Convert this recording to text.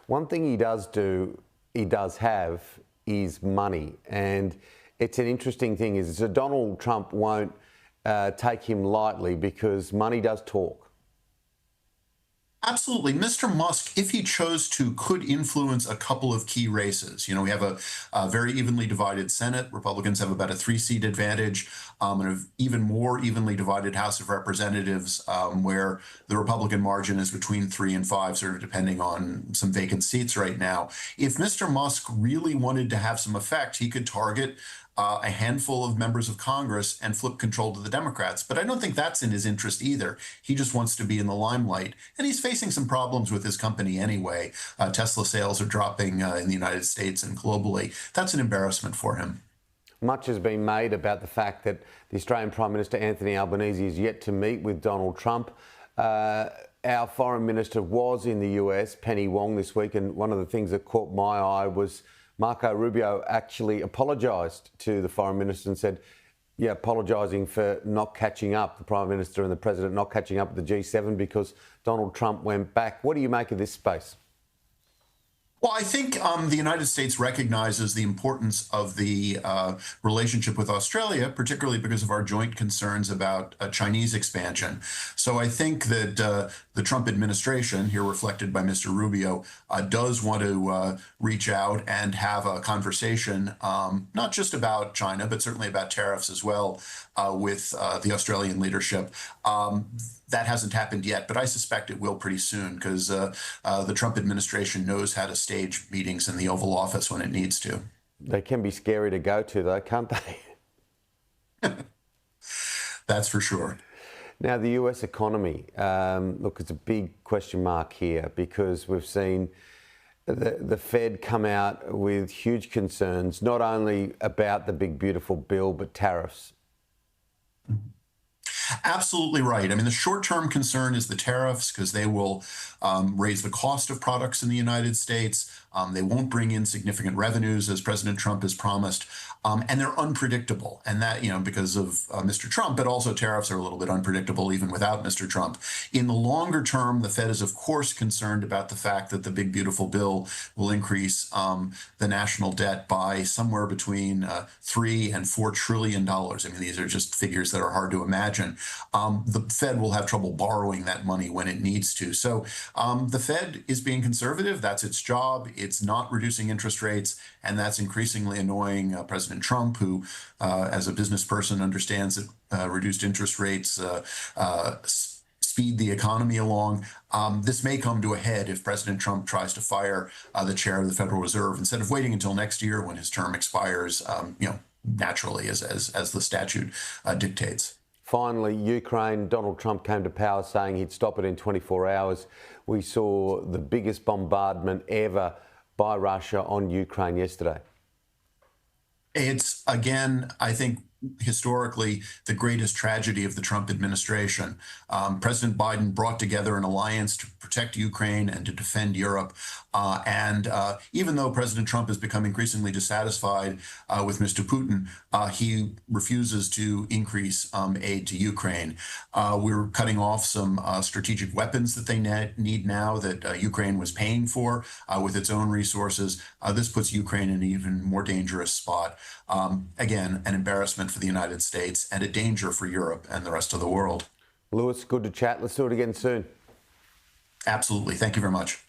One thing he does have, is money. And it's an interesting thing is that Donald Trump won't take him lightly because money does talk. Absolutely. Mr. Musk, if he chose to, could influence a couple of key races. You know, we have a very evenly divided Senate. Republicans have about a 3-seat advantage, and an even more evenly divided House of Representatives, where the Republican margin is between 3 and 5, sort of depending on some vacant seats right now. If Mr. Musk really wanted to have some effect, he could target a handful of members of Congress and flip control to the Democrats. But I don't think that's in his interest either. He just wants to be in the limelight. And he's facing some problems with his company anyway. Tesla sales are dropping in the United States and globally. That's an embarrassment for him. Much has been made about the fact that the Australian Prime Minister Anthony Albanese is yet to meet with Donald Trump. Our Foreign Minister was in the US, Penny Wong, this week, and one of the things that caught my eye was Marco Rubio actually apologised to the Foreign Minister and said, yeah, apologising for not catching up, the Prime Minister and the President not catching up with the G7 because Donald Trump went back. What do you make of this space? Well, I think the United States recognizes the importance of the relationship with Australia, particularly because of our joint concerns about Chinese expansion. So I think that the Trump administration, here reflected by Mr. Rubio, does want to reach out and have a conversation, not just about China, but certainly about tariffs as well, with the Australian leadership. That hasn't happened yet, but I suspect it will pretty soon because the Trump administration knows how to stage meetings in the Oval Office when it needs to. They can be scary to go to, though, can't they? That's for sure. Now, the US economy, look, it's a big question mark here because we've seen the Fed come out with huge concerns, not only about the big, beautiful bill, but tariffs. Absolutely right. I mean, the short-term concern is the tariffs because they will raise the cost of products in the United States. They won't bring in significant revenues, as President Trump has promised, and they're unpredictable. And that, you know, because of Mr. Trump, but also tariffs are a little bit unpredictable even without Mr. Trump. In the longer term, the Fed is, of course, concerned about the fact that the big, beautiful bill will increase the national debt by somewhere between $3 and $4 trillion. I mean, these are just figures that are hard to imagine. The Fed will have trouble borrowing that money when it needs to. So the Fed is being conservative. That's its job. It's not reducing interest rates, and that's increasingly annoying President Trump, who, as a business person, understands that reduced interest rates speed the economy along. This may come to a head if President Trump tries to fire the chair of the Federal Reserve instead of waiting until next year when his term expires, naturally, as the statute dictates. Finally, Ukraine, Donald Trump came to power saying he'd stop it in 24 hours. We saw the biggest bombardment ever by Russia on Ukraine yesterday. It's, again, I think, historically the greatest tragedy of the Trump administration. President Biden brought together an alliance to protect Ukraine and to defend Europe. And even though President Trump has become increasingly dissatisfied with Mr. Putin, he refuses to increase aid to Ukraine. We're cutting off some strategic weapons that they need now that Ukraine was paying for with its own resources. This puts Ukraine in an even more dangerous spot. Again, an embarrassment for the United States and a danger for Europe and the rest of the world. Lewis, good to chat. Let's do it again soon. Absolutely. Thank you very much.